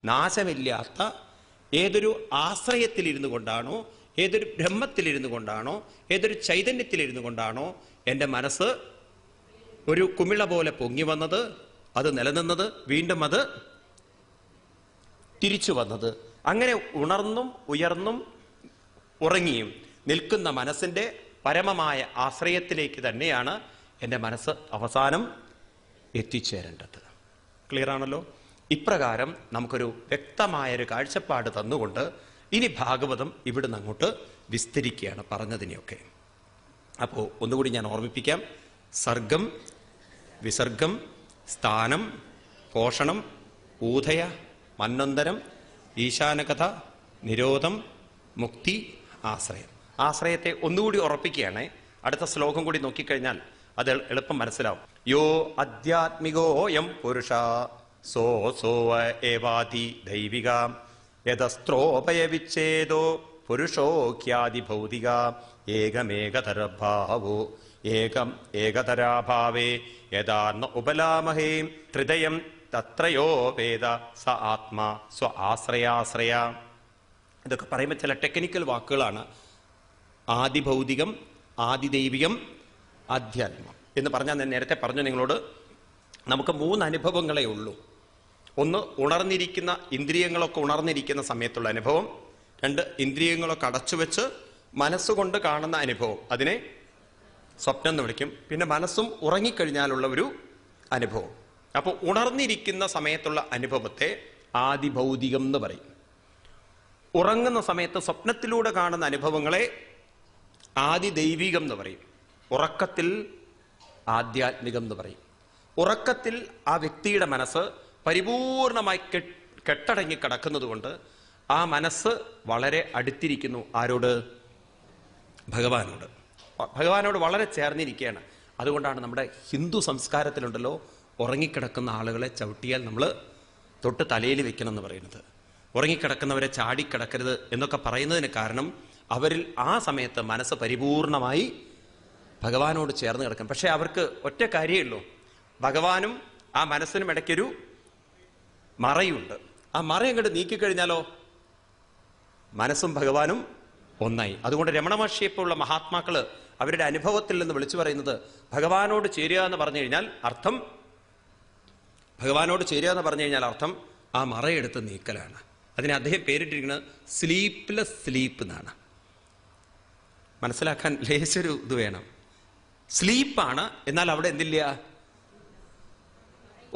നാശമില്ലാത്ത ഏതൊരു ആശ്രയത്തിലിരുന്നു കൊണ്ടാണോ, ഏതൊരു ബ്രഹ്മത്തിലിരുന്നു കൊണ്ടാണോ, ഏതൊരു ചൈതന്യത്തിലിരുന്നു കൊണ്ടാണോ എൻ്റെ മനസ്സ് ഒരു കുമിള പോലെ പൊങ്ങി വന്നത്, അത് നിലനിന്നത്, വീണ്ടും അത് തിരിച്ചു വന്നത്, അങ്ങനെ ഉണർന്നും ഉയർന്നും ഉറങ്ങിയും നിൽക്കുന്ന മനസ്സിൻ്റെ പരമമായ ആശ്രയത്തിലേക്ക് തന്നെയാണ് എൻ്റെ മനസ്സ് അവസാനം എത്തിച്ചേരേണ്ടത്. ക്ലിയർ ആണല്ലോ? ഇപ്രകാരം നമുക്കൊരു വ്യക്തമായൊരു കാഴ്ചപ്പാട് തന്നുകൊണ്ട് ഇനി ഭാഗവതം ഇവിടുന്ന് അങ്ങോട്ട് വിസ്തരിക്കുകയാണ് പറഞ്ഞതിനെയൊക്കെ. അപ്പോൾ ഒന്നുകൂടി ഞാൻ ഓർമ്മിപ്പിക്കാം. സർഗം, വിസർഗം, സ്ഥാനം, പോഷണം, ഊധയ, മന്നന്തരം, ഈശാനകഥ, നിരോധം, മുക്തി, ആശ്രയം. ആശ്രയത്തെ ഒന്നുകൂടി ഉറപ്പിക്കുകയാണ്. അടുത്ത ശ്ലോകം കൂടി നോക്കിക്കഴിഞ്ഞാൽ അത് എളുപ്പം മനസ്സിലാവും. യോ അധ്യാത്മികോയം പുരുഷ സോ ഏവാധി ദൈവിക യതസ്ത്രോപയവിച്ഛേദോ പുരുഷോഖ്യാദി ഭൗതിക ഏകമേകതരഭാവോ ഏകം ഏകതരാഭാവേ യഥാർന്ന ഉപലാമഹേ ത്രിദയം തത്രയോ വേദ സ ആത്മാ സ്വ ആശ്രയാശ്രയ. ഇതൊക്കെ പറയുമ്പോൾ ചില ടെക്നിക്കൽ വാക്കുകളാണ്. ആദിഭൗതികം, ആദിദൈവികം, ആധ്യാത്മം എന്ന് പറഞ്ഞാൽ ഞാൻ നേരത്തെ പറഞ്ഞു നിങ്ങളോട്, നമുക്ക് 3 അനുഭവങ്ങളേ ഉള്ളൂ. ഒന്ന്, ഉണർന്നിരിക്കുന്ന ഇന്ദ്രിയങ്ങളൊക്കെ ഉണർന്നിരിക്കുന്ന സമയത്തുള്ള അനുഭവം. 2, ഇന്ദ്രിയങ്ങളൊക്കെ അടച്ചുവെച്ച് മനസ്സുകൊണ്ട് കാണുന്ന അനുഭവം, അതിനെ സ്വപ്നം എന്ന് വിളിക്കും. പിന്നെ മനസ്സും ഉറങ്ങിക്കഴിഞ്ഞാലുള്ള ഒരു അനുഭവം. അപ്പോൾ ഉണർന്നിരിക്കുന്ന സമയത്തുള്ള അനുഭവത്തെ ആദിഭൗതികം എന്ന് പറയും. ഉറങ്ങുന്ന സമയത്ത് സ്വപ്നത്തിലൂടെ കാണുന്ന അനുഭവങ്ങളെ ആദിദൈവികം എന്ന് പറയും. ഉറക്കത്തിൽ ആധ്യാത്മികം എന്ന് പറയും. ഉറക്കത്തിൽ ആ വ്യക്തിയുടെ മനസ്സ് പരിപൂർണമായി കെട്ടടങ്ങി കിടക്കുന്നത് കൊണ്ട് ആ മനസ്സ് വളരെ അടുത്തിരിക്കുന്നു. ആരോട്? ഭഗവാനോട്. ഭഗവാനോട് വളരെ ചേർന്നിരിക്കുകയാണ്. അതുകൊണ്ടാണ് നമ്മുടെ ഹിന്ദു സംസ്കാരത്തിലുണ്ടല്ലോ, ഉറങ്ങിക്കിടക്കുന്ന ആളുകളെ ചവിട്ടിയാൽ നമ്മൾ തൊട്ട് തലയിൽ വെക്കണം എന്ന് പറയുന്നത്. ഉറങ്ങിക്കിടക്കുന്നവരെ ചാടിക്കിടക്കരുത് എന്നൊക്കെ പറയുന്നതിന് കാരണം അവരിൽ ആ സമയത്ത് മനസ്സ് പരിപൂർണമായി ഭഗവാനോട് ചേർന്ന് കിടക്കും. പക്ഷെ അവർക്ക് ഒറ്റ കാര്യമേ ഉള്ളൂ, ഭഗവാനും ആ മനസ്സിനും ഇടയ്ക്കൊരു മറയുണ്ട്. ആ മറ അങ്ങോട്ട് നീക്കിക്കഴിഞ്ഞാലോ മനസ്സും ഭഗവാനും ഒന്നായി. അതുകൊണ്ട് രമണ മഹർഷിയെപ്പോലുള്ള മഹാത്മാക്കള് അവരുടെ അനുഭവത്തിൽ നിന്ന് വിളിച്ചു പറയുന്നത് ഭഗവാനോട് ചേരുക എന്ന് പറഞ്ഞു കഴിഞ്ഞാൽ അർത്ഥം, ഭഗവാനോട് ചേരുക എന്ന് പറഞ്ഞു കഴിഞ്ഞാൽ അർത്ഥം ആ മറയെടുത്ത് നീക്കലാണ്. അതിന് അദ്ദേഹം പേരിട്ടിരിക്കുന്നത് സ്ലീപ്ലെസ് സ്ലീപ്പ് എന്നാണ്. മനസ്സിലാക്കാൻ ലേശൊരു ഇത് വേണം. സ്ലീപ്പാണ്, എന്നാൽ അവിടെ എന്തില്ല?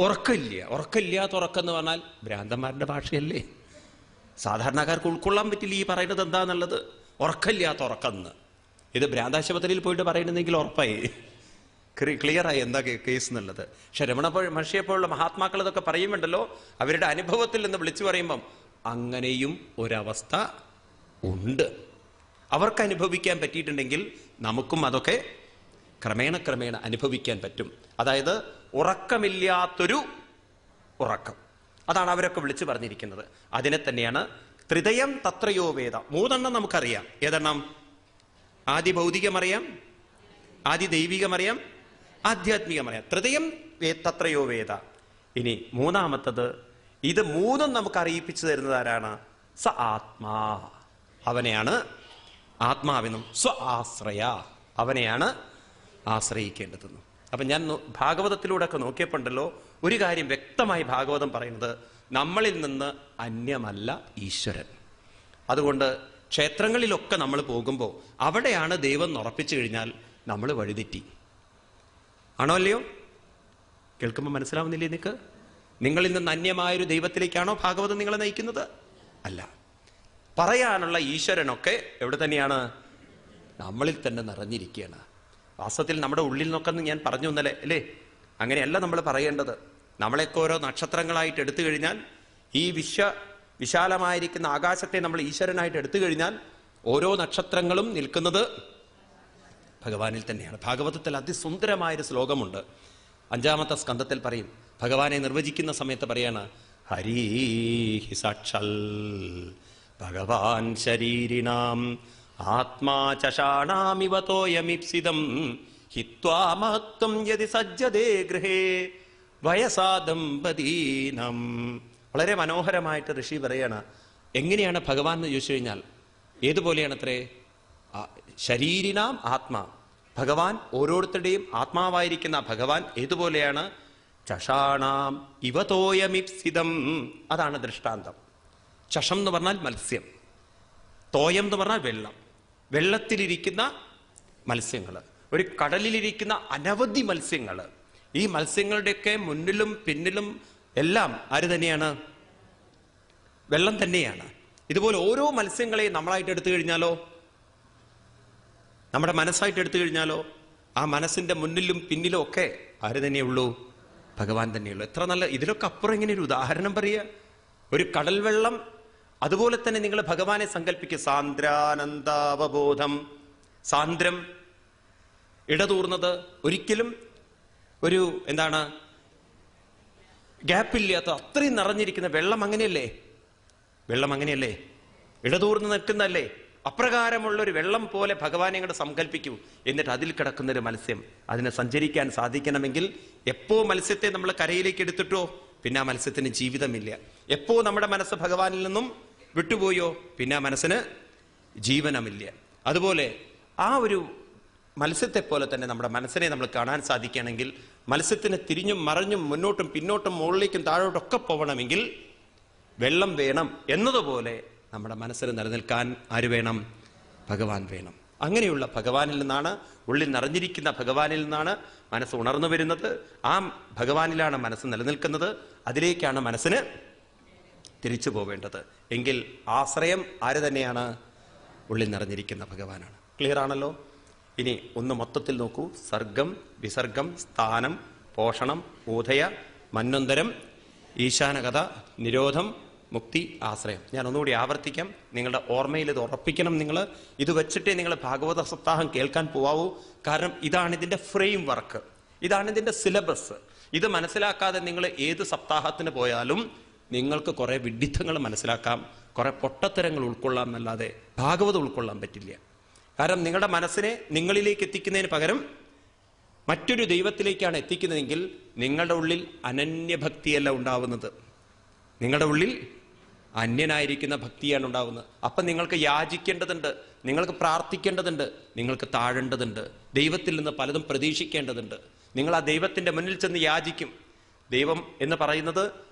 ഉറക്കമില്ല. ഉറക്കമില്ലാത്ത ഉറക്കം എന്ന് പറഞ്ഞാൽ ഭ്രാന്തന്മാരുടെ ഭാഷയല്ലേ, സാധാരണക്കാർക്ക് ഉൾക്കൊള്ളാൻ പറ്റില്ല ഈ പറയുന്നത് എന്താന്നുള്ളത്. ഉറക്കമില്ലാത്ത ഉറക്കം എന്ന് ഇത് ഭ്രാന്താശുപത്രിയിൽ പോയിട്ട് പറയുന്നുണ്ടെങ്കിൽ ഉറപ്പായി ക്ലിയറായി എന്താ കേസ് എന്നുള്ളത്. പക്ഷെ രമണ മഹർഷിയെപ്പോലുള്ള മഹാത്മാക്കൾ ഇതൊക്കെ പറയുമ്പോണ്ടല്ലോ, അവരുടെ അനുഭവത്തിൽ നിന്ന് വിളിച്ചു പറയുമ്പം അങ്ങനെയും ഒരവസ്ഥ ഉണ്ട്. അവർക്ക് അനുഭവിക്കാൻ പറ്റിയിട്ടുണ്ടെങ്കിൽ നമുക്കും അതൊക്കെ ക്രമേണ ക്രമേണ അനുഭവിക്കാൻ പറ്റും. അതായത് ഉറക്കമില്ലാത്തൊരു ഉറക്കം, അതാണ് അവരൊക്കെ വിളിച്ചു പറഞ്ഞിരിക്കുന്നത്. അതിനെ തന്നെയാണ് ത്രിതയം തത്രയോ വേദ. 3 നമുക്കറിയാം. ഏതെണ്ണം? ആദി ഭൗതികമറിയാം, ആദി ദൈവികമറിയാം, ആധ്യാത്മികമറിയാം. ത്രിതയം തത്രയോ വേദ. ഇനി 3ാമത്തത്, ഇത് 3ഉം നമുക്ക് അറിയിപ്പിച്ചു തരുന്നത് ആരാണ്? സ ആത്മാ, അവനെയാണ് ആത്മാവെന്നും. സ്വ ആശ്രയ, അവനെയാണ് ആശ്രയിക്കേണ്ടതെന്നും. അപ്പം ഞാൻ ഭാഗവതത്തിലൂടെ ഒക്കെ നോക്കിയപ്പോണ്ടല്ലോ ഒരു കാര്യം വ്യക്തമായി ഭാഗവതം പറയുന്നത്, നമ്മളിൽ നിന്ന് അന്യമല്ല ഈശ്വരൻ. അതുകൊണ്ട് ക്ഷേത്രങ്ങളിലൊക്കെ നമ്മൾ പോകുമ്പോൾ അവിടെയാണ് ദൈവം ഉറപ്പിച്ചു കഴിഞ്ഞാൽ നമ്മൾ വഴിതെറ്റി. ആണോ അല്ലയോ? കേൾക്കുമ്പോൾ മനസ്സിലാവുന്നില്ലേ നിങ്ങൾക്ക്? നിങ്ങളിൽ നിന്ന് അന്യമായൊരു ദൈവത്തിലേക്കാണോ ഭാഗവതം നിങ്ങളെ നയിക്കുന്നത്? അല്ല. പറയാനുള്ള ഈശ്വരനൊക്കെ എവിടെ തന്നെയാണ്? നമ്മളിൽ തന്നെ നിറഞ്ഞിരിക്കുകയാണ്. വാസ്തവത്തിൽ നമ്മുടെ ഉള്ളിൽ നിന്നൊക്കെ ഞാൻ പറഞ്ഞു ഇന്നലെ അല്ലേ? അങ്ങനെയല്ല നമ്മൾ പറയേണ്ടത്. നമ്മളെയൊക്കെ ഓരോ നക്ഷത്രങ്ങളായിട്ട് എടുത്തു കഴിഞ്ഞാൽ, ഈ വിശാലമായിരിക്കുന്ന ആകാശത്തെ നമ്മൾ ഈശ്വരനായിട്ട് എടുത്തു കഴിഞ്ഞാൽ ഓരോ നക്ഷത്രങ്ങളും നിൽക്കുന്നത് ഭഗവാനിൽ തന്നെയാണ്. ഭാഗവതത്തിൽ അതിസുന്ദരമായൊരു ശ്ലോകമുണ്ട്. 5ാമത്തെ സ്കന്ധത്തിൽ പറയും, ഭഗവാനെ നിർവചിക്കുന്ന സമയത്ത് പറയാണ്, ഹരീഹി സാക്ഷാൽ ഭഗവാൻ ശരീരിണാം ആത്മാ ചഷാണാമിവ തോയമിപ്സിതം ഹിത്വാ മഹത്വം യദി സജ്ജതേ ഗൃഹേ വയസാ ദമ്പതീനം വളരെ മനോഹരമായിട്ട് ഋഷി പറയാണ്, എങ്ങനെയാണ് ഭഗവാൻ എന്ന് ചോദിച്ചു കഴിഞ്ഞാൽ ഏതുപോലെയാണത്രേ? ശരീരിനാം ആത്മാ, ഭഗവാൻ ഓരോരുത്തരുടെയും ആത്മാവായിരിക്കുന്ന ഭഗവാൻ ഏതുപോലെയാണ്? ചഷാണാം ഇവതോയമിപ്സിതം. അതാണ് ദൃഷ്ടാന്തം. ചഷം എന്ന് പറഞ്ഞാൽ മത്സ്യം, തോയം എന്ന് പറഞ്ഞാൽ വെള്ളം. വെള്ളത്തിലിരിക്കുന്ന മത്സ്യങ്ങൾ, ഒരു കടലിലിരിക്കുന്ന അനവധി മത്സ്യങ്ങൾ. ഈ മത്സ്യങ്ങളുടെയൊക്കെ മുന്നിലും പിന്നിലും എല്ലാം ആര് തന്നെയാണ്? വെള്ളം തന്നെയാണ്. ഇതുപോലെ ഓരോ മത്സ്യങ്ങളെയും നമ്മളായിട്ട് എടുത്തു കഴിഞ്ഞാലോ, നമ്മുടെ മനസ്സായിട്ട് എടുത്തു കഴിഞ്ഞാലോ, ആ മനസ്സിന്റെ മുന്നിലും പിന്നിലും ഒക്കെ ആര് തന്നെയുള്ളൂ? ഭഗവാൻ തന്നെയുള്ളൂ. എത്ര നല്ല! ഇതിലൊക്കെ അപ്പുറം ഇങ്ങനെ ഒരു ഉദാഹരണം പറയുക. ഒരു കടൽ വെള്ളം, അതുപോലെ തന്നെ നിങ്ങൾ ഭഗവാനെ സങ്കല്പിക്കുക. സാന്ദ്രാനന്ദാവബോധം. സാന്ദ്രം, ഇടതൂർന്നത്, ഒരിക്കലും ഒരു എന്താണ് ഗ്യാപ്പില്ലാത്ത അത്രയും നിറഞ്ഞിരിക്കുന്ന വെള്ളം. അങ്ങനെയല്ലേ? വെള്ളം അങ്ങനെയല്ലേ? ഇടതൂർന്ന് നിൽക്കുന്നല്ലേ? അപ്രകാരമുള്ള ഒരു വെള്ളം പോലെ ഭഗവാനെ അങ്ങോട്ട് സങ്കല്പിക്കൂ. എന്നിട്ട് അതിൽ കിടക്കുന്നൊരു മത്സ്യം, അതിനെ സഞ്ചരിക്കാൻ സാധിക്കണമെങ്കിൽ എപ്പോ മത്സ്യത്തെ നമ്മൾ കരയിലേക്ക് എടുത്തിട്ടോ പിന്നെ ആ മത്സ്യത്തിന് ജീവിതമില്ല. എപ്പോ നമ്മുടെ മനസ്സ് ഭഗവാനിൽ നിന്നും വിട്ടുപോയോ പിന്നെ ആ മനസ്സിന് ജീവനമില്ല. അതുപോലെ ആ ഒരു മത്സ്യത്തെ പോലെ തന്നെ നമ്മുടെ മനസ്സിനെ നമ്മൾ കാണാൻ സാധിക്കുകയാണെങ്കിൽ, മത്സ്യത്തിന് തിരിഞ്ഞും മറിഞ്ഞും മുന്നോട്ടും പിന്നോട്ടും മുകളിലേക്കും താഴോട്ടും ഒക്കെ പോകണമെങ്കിൽ വെള്ളം വേണം എന്നതുപോലെ നമ്മുടെ മനസ്സിന് നിലനിൽക്കാൻ ആര് വേണം? ഭഗവാൻ വേണം. അങ്ങനെയുള്ള ഭഗവാനിൽ നിന്നാണ്, ഉള്ളിൽ നിറഞ്ഞിരിക്കുന്ന ഭഗവാനിൽ നിന്നാണ് മനസ്സ് ഉണർന്നു വരുന്നത്. ആ ഭഗവാനിലാണ് മനസ്സ് നിലനിൽക്കുന്നത്. അതിലേക്കാണ് മനസ്സിന് തിരിച്ചു പോവേണ്ടത്. എങ്കിൽ ആശ്രയം ആര് തന്നെയാണ്? ഉള്ളിൽ നിറഞ്ഞിരിക്കുന്ന ഭഗവാനാണ്. ക്ലിയർ ആണല്ലോ? ഇനി ഒന്ന് മൊത്തത്തിൽ നോക്കൂ. സർഗം, വിസർഗം, സ്ഥാനം, പോഷണം, ഊദയ, മന്വന്തരം, ഈശാനകഥ, നിരോധം, മുക്തി, ആശ്രയം. ഞാൻ ഒന്നുകൂടി ആവർത്തിക്കാം, നിങ്ങളുടെ ഓർമ്മയിൽ ഇത് ഉറപ്പിക്കണം. നിങ്ങൾ ഇത് വെച്ചിട്ടേ നിങ്ങൾ ഭാഗവത സപ്താഹം കേൾക്കാൻ പോവാവൂ. കാരണം ഇതാണ് ഇതിൻ്റെ ഫ്രെയിം വർക്ക്, ഇതാണ് ഇതിൻ്റെ സിലബസ്. ഇത് മനസ്സിലാക്കാതെ നിങ്ങൾ ഏത് സപ്താഹത്തിന് പോയാലും നിങ്ങൾക്ക് കുറെ വിഡ്ഢിത്തങ്ങൾ മനസ്സിലാക്കാം, കുറെ പൊട്ടത്തരങ്ങൾ ഉൾക്കൊള്ളാം എന്നല്ലാതെ ഭാഗവതം ഉൾക്കൊള്ളാൻ പറ്റില്ല. കാരണം നിങ്ങളുടെ മനസ്സിനെ നിങ്ങളിലേക്ക് എത്തിക്കുന്നതിന് പകരം മറ്റൊരു ദൈവത്തിലേക്കാണ് എത്തിക്കുന്നതെങ്കിൽ നിങ്ങളുടെ ഉള്ളിൽ അനന്യഭക്തിയല്ല ഉണ്ടാവുന്നത്, നിങ്ങളുടെ ഉള്ളിൽ അന്യനായിരിക്കുന്ന ഭക്തിയാണ് ഉണ്ടാകുന്നത്. അപ്പം നിങ്ങൾക്ക് യാചിക്കേണ്ടതുണ്ട്, നിങ്ങൾക്ക് പ്രാർത്ഥിക്കേണ്ടതുണ്ട്, നിങ്ങൾക്ക് താഴേണ്ടതുണ്ട്, ദൈവത്തിൽ നിന്ന് പലതും പ്രതീക്ഷിക്കേണ്ടതുണ്ട്. നിങ്ങൾ ആ ദൈവത്തിൻ്റെ മുന്നിൽ ചെന്ന് യാചിക്കും. ദൈവം എന്ന് പറയുന്നത്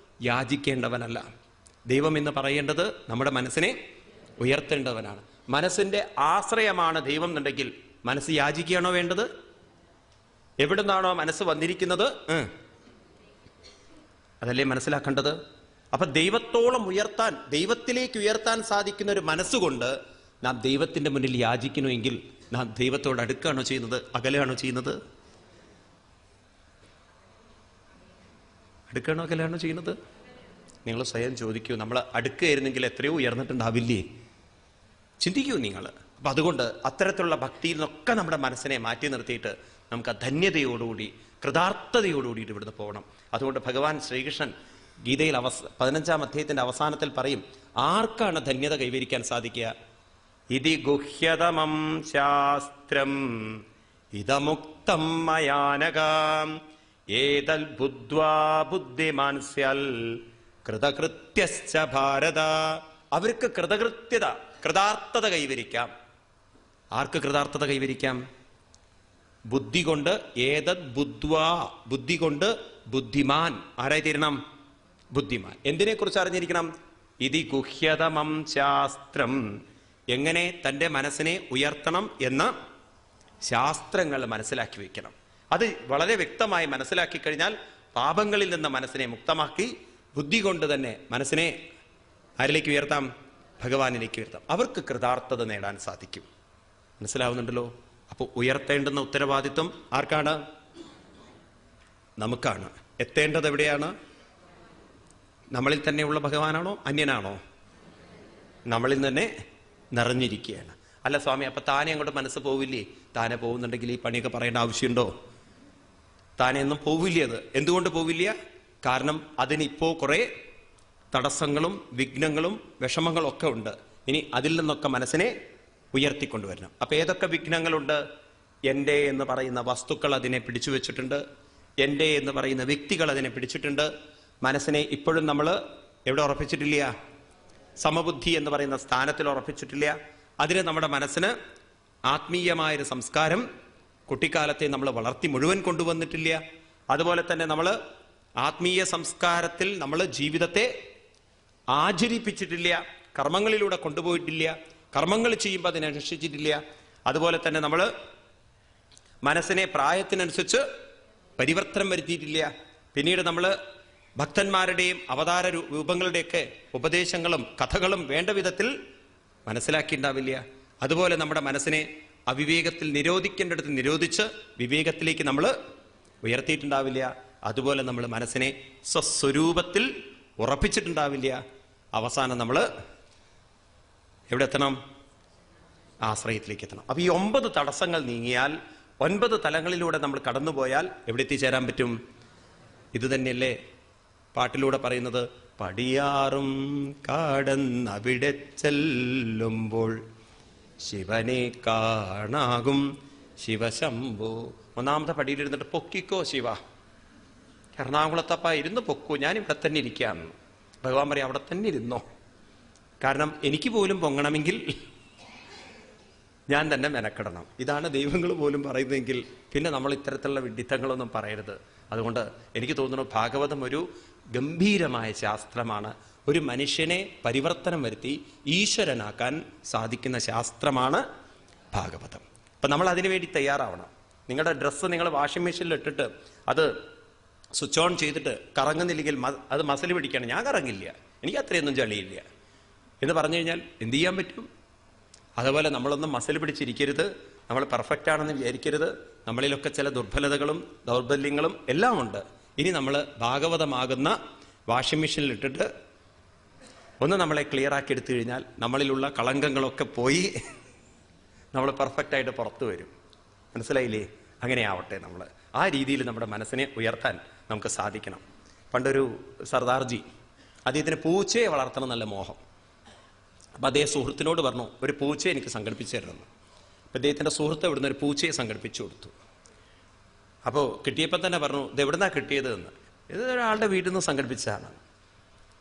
യാചിക്കേണ്ടവനല്ല. ദൈവം എന്ന് പറയേണ്ടത് നമ്മുടെ മനസ്സിനെ ഉയർത്തേണ്ടവനാണ്. മനസ്സിന്റെ ആശ്രയമാണ് ദൈവം എന്നുണ്ടെങ്കിൽ മനസ്സ് യാചിക്കുകയാണോ വേണ്ടത്? എവിടുന്നാണോ മനസ്സ് വന്നിരിക്കുന്നത് അതല്ലേ മനസ്സിലാക്കേണ്ടത്. അപ്പൊ ദൈവത്തോളം ഉയർത്താൻ, ദൈവത്തിലേക്ക് ഉയർത്താൻ സാധിക്കുന്ന ഒരു മനസ്സുകൊണ്ട് നാം ദൈവത്തിന്റെ മുന്നിൽ യാചിക്കണമെങ്കിൽ നാം ദൈവത്തോട് അടുക്കുകയാണോ ചെയ്യുന്നത്, അകലെയാണോ ചെയ്യുന്നത്? അടുക്കുകയാണോ അകലെയാണോ ചെയ്യുന്നത്? നിങ്ങൾ സ്വയം ചോദിക്കൂ. നമ്മൾ അടുക്കുകയായിരുന്നെങ്കിൽ എത്രയോ ഉയർന്നിട്ടുണ്ടാവില്ലേ? ചിന്തിക്കൂ നിങ്ങൾ. അപ്പം അതുകൊണ്ട് അത്തരത്തിലുള്ള ഭക്തിയിൽ നിന്നൊക്കെ നമ്മുടെ മനസ്സിനെ മാറ്റി നിർത്തിയിട്ട് നമുക്ക് ധന്യതയോടുകൂടി കൃതാർത്ഥതയോടുകൂടി ഇവിടുന്ന് പോകണം. അതുകൊണ്ട് ഭഗവാൻ ശ്രീകൃഷ്ണൻ ഗീതയിൽ 15-ാം അധ്യായത്തിന്റെ അവസാനത്തിൽ പറയും, ആർക്കാണ് ധന്യത കൈവരിക്കാൻ സാധിക്കുക? ഇതി ഗുഹ്യതമം ശാസ്ത്രം ഇതമുക്തം മയാനകാം ഏതൽ ബുദ്ധ്വാ ബുദ്ധിമാൻ സ്യാൽ കൃതകൃത്യശ്ച ഭാരത. അവർക്ക് കൃതകൃത്യത, കൃതാർത്ഥത കൈവരിക്കാം. ആർക്ക് കൃതാർത്ഥത കൈവരിക്കാം? ബുദ്ധി കൊണ്ട്. ഏതത് ബുദ്ധ്വാ, ബുദ്ധി കൊണ്ട് ബുദ്ധിമാൻ. ആരായി തീരണം? ബുദ്ധിമാൻ. എന്തിനെ കുറിച്ച് അറിഞ്ഞിരിക്കണം? ഇതി ഗുഹ്യതമം ശാസ്ത്രം. എങ്ങനെ തൻ്റെ മനസ്സിനെ ഉയർത്തണം എന്ന് ശാസ്ത്രങ്ങൾ മനസ്സിലാക്കി വയ്ക്കണം. അത് വളരെ വ്യക്തമായി മനസ്സിലാക്കി കഴിഞ്ഞാൽ പാപങ്ങളിൽ നിന്ന് മനസ്സിനെ മുക്തമാക്കി ബുദ്ധി കൊണ്ട് തന്നെ മനസ്സിനെ ആരിലേക്ക് ഉയർത്താം? ഭഗവാനിലേക്ക് ഉയർത്താം. അവർക്ക് കൃതാർത്ഥത നേടാൻ സാധിക്കും. മനസ്സിലാവുന്നുണ്ടല്ലോ? അപ്പോൾ ഉയർത്തേണ്ടുന്ന ഉത്തരവാദിത്വം ആർക്കാണ്? നമുക്കാണ്. എത്തേണ്ടത് എവിടെയാണ്? നമ്മളിൽ തന്നെയുള്ള ഭഗവാനാണോ അന്യനാണോ? നമ്മളിൽ തന്നെ നിറഞ്ഞിരിക്കുകയാണ്. അല്ല സ്വാമി, അപ്പൊ താനെ അങ്ങോട്ട് മനസ്സ് പോവില്ലേ? താനെ പോകുന്നുണ്ടെങ്കിൽ ഈ പണിയൊക്കെ പറയേണ്ട ആവശ്യമുണ്ടോ? താനെ ഒന്നും പോവില്ല. അത് എന്തുകൊണ്ട് പോവില്ല? കാരണം അതിനിപ്പോ കുറെ തടസ്സങ്ങളും വിഘ്നങ്ങളും വിഷമങ്ങളും ഒക്കെ ഉണ്ട്. ഇനി അതിൽ നിന്നൊക്കെ മനസ്സിനെ ഉയർത്തിക്കൊണ്ടുവരണം. അപ്പൊ ഏതൊക്കെ വിഘ്നങ്ങളുണ്ട്? എൻ്റെ എന്ന് പറയുന്ന വസ്തുക്കൾ അതിനെ പിടിച്ചു വെച്ചിട്ടുണ്ട്. എൻ്റെ എന്ന് പറയുന്ന വ്യക്തികൾ അതിനെ പിടിച്ചിട്ടുണ്ട്. മനസ്സിനെ ഇപ്പോഴും നമ്മൾ എവിടെ ഉറപ്പിച്ചിട്ടില്ല? സമബുദ്ധി എന്ന് പറയുന്ന സ്ഥാനത്തിൽ ഉറപ്പിച്ചിട്ടില്ല. അതിന് നമ്മുടെ മനസ്സിന് ആത്മീയമായൊരു സംസ്കാരം കുട്ടിക്കാലത്തെ നമ്മൾ വളർത്തി മുഴുവൻ കൊണ്ടുവന്നിട്ടില്ല. അതുപോലെ തന്നെ നമ്മൾ ആത്മീയ സംസ്കാരത്തിൽ നമ്മൾ ജീവിതത്തെ ആചരിപ്പിച്ചിട്ടില്ല, കർമ്മങ്ങളിലൂടെ കൊണ്ടുപോയിട്ടില്ല, കർമ്മങ്ങൾ ചെയ്യുമ്പോൾ അതിനനുസരിച്ചിട്ടില്ല. അതുപോലെ തന്നെ നമ്മൾ മനസ്സിനെ പ്രായത്തിനനുസരിച്ച് പരിവർത്തനം വരുത്തിയിട്ടില്ല. പിന്നീട് നമ്മൾ ഭക്തന്മാരുടെയും അവതാര രൂപങ്ങളുടെയൊക്കെ ഉപദേശങ്ങളും കഥകളും വേണ്ട വിധത്തിൽ മനസ്സിലാക്കിയിട്ടുണ്ടാവില്ല. അതുപോലെ നമ്മുടെ മനസ്സിനെ അവിവേകത്തിൽ നിരോധിക്കേണ്ടടുത്ത് നിരോധിച്ച് വിവേകത്തിലേക്ക് നമ്മൾ ഉയർത്തിയിട്ടുണ്ടാവില്ല. അതുപോലെ നമ്മൾ മനസ്സിനെ സ്വസ്വരൂപത്തിൽ ഉറപ്പിച്ചിട്ടുണ്ടാവില്ല. അവസാനം നമ്മൾ എവിടെ എത്തണം? ആശ്രയത്തിലേക്ക് എത്തണം. അപ്പൊ ഈ 9 തടസ്സങ്ങൾ നീങ്ങിയാൽ, 9 തലങ്ങളിലൂടെ നമ്മൾ കടന്നുപോയാൽ എവിടെ എത്തിച്ചേരാൻ പറ്റും? ഇത് തന്നെയല്ലേ പാട്ടിലൂടെ പറയുന്നത്? പടിയാറും കാടന്നവിടെ ചെല്ലുമ്പോൾ ശിവനെ കാണാകും ശിവശംഭു. 1ാമത്തെ പടിയിലിരുന്നിട്ട് പൊക്കിക്കോ ശിവ, എറണാകുളത്തപ്പ ഇരുന്ന് പൊക്കൂ, ഞാൻ ഇവിടെ തന്നെ ഇരിക്കാം. ഭഗവാൻ പറയും അവിടെ തന്നെ ഇരുന്നോ, കാരണം എനിക്ക് പോലും പൊങ്ങണമെങ്കിൽ ഞാൻ തന്നെ മെനക്കെടണം. ഇതാണ് ദൈവങ്ങൾ പോലും പറയുന്നതെങ്കിൽ പിന്നെ നമ്മൾ ഇത്തരത്തിലുള്ള വിഡ്ഢിത്തങ്ങളൊന്നും പറയരുത്. അതുകൊണ്ട് എനിക്ക് തോന്നുന്നു ഭാഗവതം ഒരു ഗംഭീരമായ ശാസ്ത്രമാണ്. ഒരു മനുഷ്യനെ പരിവർത്തനം വരുത്തി ഈശ്വരനാക്കാൻ സാധിക്കുന്ന ശാസ്ത്രമാണ് ഭാഗവതം. അപ്പം നമ്മൾ അതിനു വേണ്ടി തയ്യാറാവണം. നിങ്ങളുടെ ഡ്രസ്സ് നിങ്ങൾ വാഷിംഗ് മെഷീനിൽ ഇട്ടിട്ട് അത് സ്വിച്ച് ഓൺ ചെയ്തിട്ട് കറങ്ങുന്നില്ലെങ്കിൽ അത് മസിൽ പിടിക്കണം. ഞാൻ കറങ്ങില്ല, എനിക്ക് അത്രയൊന്നും ചളിയില്ല എന്ന് പറഞ്ഞു കഴിഞ്ഞാൽ എന്ത് ചെയ്യാൻ പറ്റും? അതുപോലെ നമ്മളൊന്നും മസിൽ പിടിച്ചിരിക്കരുത്, നമ്മൾ പെർഫെക്റ്റ് ആണെന്ന് വിചാരിക്കരുത്. നമ്മളിലൊക്കെ ചില ദുർബലതകളും ദൗർബല്യങ്ങളും എല്ലാം ഉണ്ട്. ഇനി നമ്മൾ ഭാഗവതമാകുന്ന വാഷിംഗ് മെഷീനിൽ ഇട്ടിട്ട് ഒന്ന് നമ്മളെ ക്ലിയർ ആക്കി എടുത്തു കഴിഞ്ഞാൽ നമ്മളിലുള്ള കളങ്കങ്ങളൊക്കെ പോയി നമ്മൾ പെർഫെക്റ്റായിട്ട് പുറത്തു വരും. മനസ്സിലായില്ലേ? അങ്ങനെ ആവട്ടെ. നമ്മൾ ആ രീതിയിൽ നമ്മുടെ മനസ്സിനെ ഉയർത്താൻ നമുക്ക് സാധിക്കണം. പണ്ടൊരു സർദാർജി, അദ്ദേഹത്തിന് പൂച്ചയെ വളർത്തണം നല്ല മോഹം. അപ്പം അദ്ദേഹം സുഹൃത്തിനോട് പറഞ്ഞു, ഒരു പൂച്ചയെ എനിക്ക് സംഘടിപ്പിച്ചു തരുമെന്ന്. അപ്പം അദ്ദേഹത്തിൻ്റെ സുഹൃത്ത് ഇവിടുന്ന് ഒരു പൂച്ചയെ സംഘടിപ്പിച്ചു കൊടുത്തു. അപ്പോൾ കിട്ടിയപ്പോൾ തന്നെ പറഞ്ഞു, ഇത് എവിടുന്നാണ് കിട്ടിയത് എന്ന്. ഇത് ഒരാളുടെ വീട്ടിൽ നിന്ന് സംഘടിപ്പിച്ചതാണ്.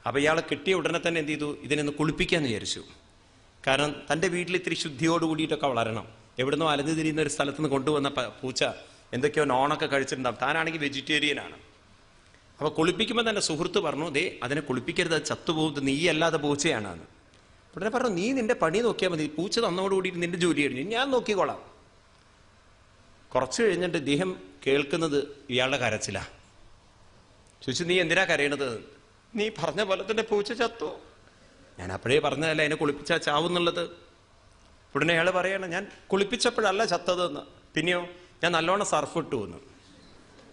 അപ്പോൾ ഇയാൾ കിട്ടിയ ഉടനെ തന്നെ എന്ത് ചെയ്തു? ഇതിനൊന്ന് കുളിപ്പിക്കാമെന്ന് വിചാരിച്ചു. കാരണം തൻ്റെ വീട്ടിൽ ഇത്തിരി ശുദ്ധിയോട് കൂടിയിട്ടൊക്കെ വളരണം. എവിടുന്നോ അലഞ്ഞു തിരിയുന്ന ഒരു സ്ഥലത്ത് നിന്ന് കൊണ്ടുവന്ന പൂച്ച എന്തൊക്കെയോ നോണൊക്കെ കഴിച്ചിട്ടുണ്ടാവും. താനാണെങ്കിൽ വെജിറ്റേറിയനാണ്. അപ്പോൾ കുളിപ്പിക്കുമ്പോൾ തന്നെ സുഹൃത്ത് പറഞ്ഞു, ദേ അതിനെ കുളിപ്പിക്കരുത്, അത് ചത്തുപോകുന്നത്, നീ അല്ലാതെ പൂച്ചയാണ്. ഉടനെ പറഞ്ഞു, നീ നിന്റെ പണി നോക്കിയാൽ മതി, പൂച്ച തന്നോടുകൂടിയിട്ട് നിന്റെ ജോലി കഴിഞ്ഞു, ഞാൻ നോക്കിക്കോളാം. കുറച്ച് കഴിഞ്ഞിട്ട് ഇദ്ദേഹം കേൾക്കുന്നത് ഇയാളുടെ കരച്ചില. ചോദിച്ചു, നീ എന്തിനാ കരയണത്? നീ പറഞ്ഞ പോലെ തന്നെ പൂച്ച ചത്തു. ഞാൻ അപ്പോഴേ പറഞ്ഞതല്ല അതിനെ കുളിപ്പിച്ചാൽ ചാവുന്നുള്ളത്. ഉടനെ അയാൾ പറയണം, ഞാൻ കുളിപ്പിച്ചപ്പോഴല്ല ചത്തതെന്ന്. പിന്നെയോ? ഞാൻ നല്ലോണം സർഫ് ഇട്ടു എന്ന്.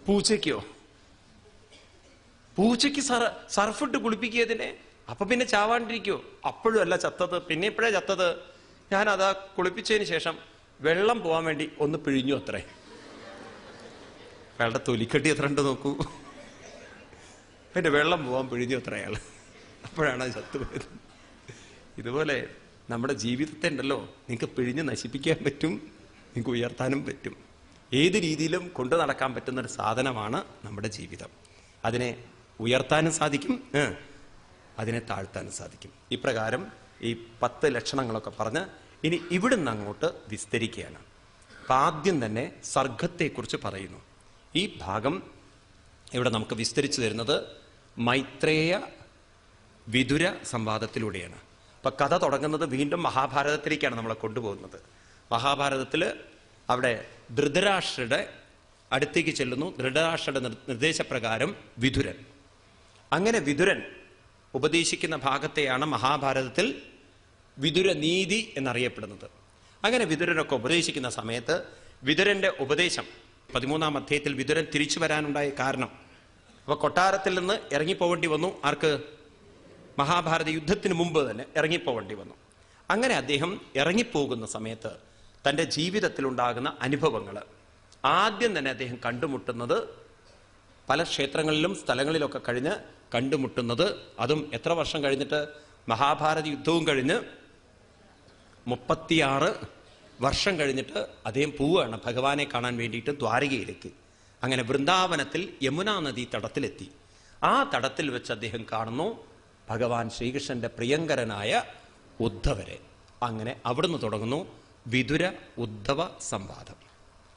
പൂച്ചയ്ക്കോ? പൂച്ചയ്ക്ക് സർഫിട്ട് കുളിപ്പിക്കിയതിനെ, അപ്പൊ പിന്നെ ചാവാണ്ടിരിക്കോ? അപ്പോഴും അല്ല ചത്തത്. പിന്നെ ഇപ്പോഴേ ചത്തത്. ഞാൻ അതാ കുളിപ്പിച്ചതിന് ശേഷം വെള്ളം പോവാൻ വേണ്ടി ഒന്ന് പിഴിഞ്ഞു അത്രേ. അയാളുടെ തൊലിക്കട്ടി എത്ര ഉണ്ട് നോക്കൂ. പിന്നെ വെള്ളം പോവാൻ പിഴിഞ്ഞു അത്ര അയാൾ. അപ്പോഴാണ് ചത്തുപോയത്. ഇതുപോലെ നമ്മുടെ ജീവിതത്തെ ഉണ്ടല്ലോ, നിങ്ങൾക്ക് പിഴിഞ്ഞ് നശിപ്പിക്കാൻ പറ്റും, നിങ്ങൾക്ക് ഉയർത്താനും പറ്റും. ഏത് രീതിയിലും കൊണ്ടു നടക്കാൻ പറ്റുന്നൊരു സാധനമാണ് നമ്മുടെ ജീവിതം. അതിനെ ഉയർത്താനും സാധിക്കും, അതിനെ താഴ്ത്താനും സാധിക്കും. ഇപ്രകാരം ഈ 10 ലക്ഷണങ്ങളൊക്കെ പറഞ്ഞ് ഇനി ഇവിടുന്ന് അങ്ങോട്ട് വിസ്തരിക്കുകയാണ്. അപ്പം ആദ്യം തന്നെ സർഗത്തെക്കുറിച്ച് പറയുന്നു. ഈ ഭാഗം ഇവിടെ നമുക്ക് വിസ്തരിച്ചു തരുന്നത് മൈത്രേയ വിതുര സംവാദത്തിലൂടെയാണ്. അപ്പം കഥ തുടങ്ങുന്നത് വീണ്ടും മഹാഭാരതത്തിലേക്കാണ് നമ്മളെ കൊണ്ടുപോകുന്നത്. മഹാഭാരതത്തിൽ അവിടെ ധൃതരാഷ്ട്രയുടെ അടുത്തേക്ക് ചെല്ലുന്നു. ധൃതരാഷ്ട്രയുടെ നിർദ്ദേശപ്രകാരം വിതുരൻ, അങ്ങനെ വിതുരൻ ഉപദേശിക്കുന്ന ഭാഗത്തെയാണ് മഹാഭാരതത്തിൽ വിതുര നീതി എന്നറിയപ്പെടുന്നത്. അങ്ങനെ വിതുരനൊക്കെ ഉപദേശിക്കുന്ന സമയത്ത് വിതുരന്റെ ഉപദേശം 13-ാം അധ്യായത്തിൽ വിതുരൻ തിരിച്ചു വരാനുണ്ടായ കാരണം, അപ്പൊ കൊട്ടാരത്തിൽ നിന്ന് ഇറങ്ങിപ്പോവേണ്ടി വന്നു. ആർക്ക്? മഹാഭാരത യുദ്ധത്തിന് മുമ്പ് തന്നെ ഇറങ്ങിപ്പോവേണ്ടി വന്നു. അങ്ങനെ അദ്ദേഹം ഇറങ്ങിപ്പോകുന്ന സമയത്ത് തൻ്റെ ജീവിതത്തിലുണ്ടാകുന്ന അനുഭവങ്ങൾ ആദ്യം തന്നെ അദ്ദേഹം കണ്ടുമുട്ടുന്നത്, പല ക്ഷേത്രങ്ങളിലും സ്ഥലങ്ങളിലൊക്കെ കഴിഞ്ഞ് കണ്ടുമുട്ടുന്നത്, അതും എത്ര വർഷം കഴിഞ്ഞിട്ട്? മഹാഭാരത യുദ്ധവും കഴിഞ്ഞ് 36 വർഷം കഴിഞ്ഞിട്ട് അദ്ദേഹം പോവുകയാണ് ഭഗവാനെ കാണാൻ വേണ്ടിയിട്ട് ദ്വാരകയിലേക്ക്. അങ്ങനെ വൃന്ദാവനത്തിൽ യമുനാ നദി തടത്തിലെത്തി. ആ തടത്തിൽ വെച്ച് അദ്ദേഹം കാണുന്നു ഭഗവാൻ ശ്രീകൃഷ്ണന്റെ പ്രിയങ്കരനായ ഉദ്ധവരെ. അങ്ങനെ അവിടുന്ന് തുടങ്ങുന്നു വിതുര ഉദ്ധവ സംവാദം.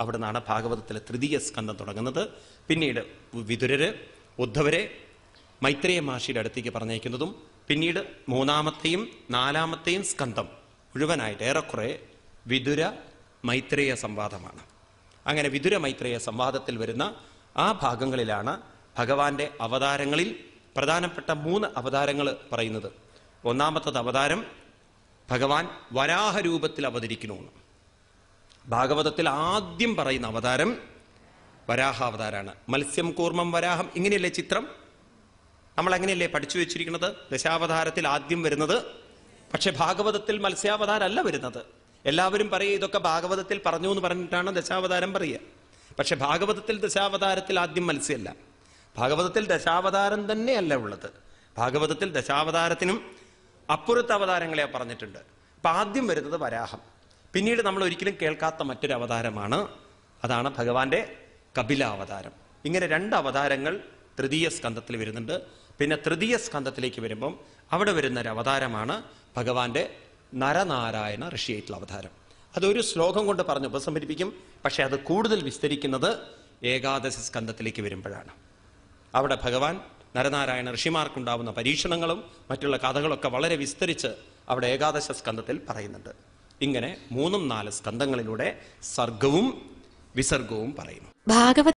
അവിടെ നിന്നാണ് ഭാഗവതത്തിലെ തൃതീയ സ്കന്ധം തുടങ്ങുന്നത്. പിന്നീട് വിതുരര് ഉദ്ധവരെ മൈത്രേയ മഹർഷിയുടെ അടുത്തേക്ക് പറഞ്ഞയക്കുന്നതും പിന്നീട് മൂന്നാമത്തെയും നാലാമത്തെയും സ്കന്ധം മുഴുവനായിട്ട് ഏറെക്കുറെ വിതുര മൈത്രേയ സംവാദമാണ്. അങ്ങനെ വിതുര മൈത്രേയ സംവാദത്തിൽ വരുന്ന ആ ഭാഗങ്ങളിലാണ് ഭഗവാന്റെ അവതാരങ്ങളിൽ പ്രധാനപ്പെട്ട 3 അവതാരങ്ങൾ പറയുന്നത്. ഒന്നാമത്തത് അവതാരം ഭഗവാൻ വരാഹരൂപത്തിൽ അവതരിക്കുന്നു. ഭാഗവതത്തിൽ ആദ്യം പറയുന്ന അവതാരം വരാഹാവതാരാണ്. മത്സ്യം കൂർമ്മം വരാഹം, ഇങ്ങനെയല്ലേ ചിത്രം? നമ്മൾ അങ്ങനെയല്ലേ പഠിച്ചു വെച്ചിരിക്കുന്നത്? ദശാവതാരത്തിൽ ആദ്യം വരുന്നത്. പക്ഷെ ഭാഗവതത്തിൽ മത്സ്യാവതാരമല്ല വരുന്നത്. എല്ലാവരും പറയും ഇതൊക്കെ ഭാഗവതത്തിൽ പറഞ്ഞു എന്ന് പറഞ്ഞിട്ടാണ് ദശാവതാരം പറയുക. പക്ഷെ ഭാഗവതത്തിൽ ദശാവതാരത്തിൽ ആദ്യം മത്സ്യമല്ല. ഭാഗവതത്തിൽ ദശാവതാരം തന്നെയല്ല ഉള്ളത്. ഭാഗവതത്തിൽ ദശാവതാരത്തിനും അപ്പുറത്തെ അവതാരങ്ങളെ പറഞ്ഞിട്ടുണ്ട്. അപ്പൊ ആദ്യം വരുന്നത് വരാഹം. പിന്നീട് നമ്മൾ ഒരിക്കലും കേൾക്കാത്ത മറ്റൊരു അവതാരമാണ്, അതാണ് ഭഗവാന്റെ കപിലാവതാരം. ഇങ്ങനെ 2 അവതാരങ്ങൾ തൃതീയ സ്കന്ധത്തിൽ വരുന്നുണ്ട്. പിന്നെ തൃതീയ സ്കന്ധത്തിലേക്ക് വരുമ്പം അവിടെ വരുന്ന ഒരു അവതാരമാണ് ഭഗവാന്റെ നരനാരായണ ഋഷിയായിട്ടുള്ള അവതാരം. അതൊരു ശ്ലോകം കൊണ്ട് പറഞ്ഞ് ഉപസംഹരിപ്പിക്കും. പക്ഷെ അത് കൂടുതൽ വിസ്തരിക്കുന്നത് ഏകാദശ സ്കന്ധത്തിലേക്ക് വരുമ്പോഴാണ്. അവിടെ ഭഗവാൻ നരനാരായണ ഋഷിമാർക്കുണ്ടാവുന്ന പരീക്ഷണങ്ങളും മറ്റുള്ള കഥകളൊക്കെ വളരെ വിസ്തരിച്ച് അവിടെ ഏകാദശ സ്കന്ധത്തിൽ പറയുന്നുണ്ട്. ഇങ്ങനെ 3-4 സ്കന്ധങ്ങളിലൂടെ സർഗവും വിസർഗവും പറയുന്നു.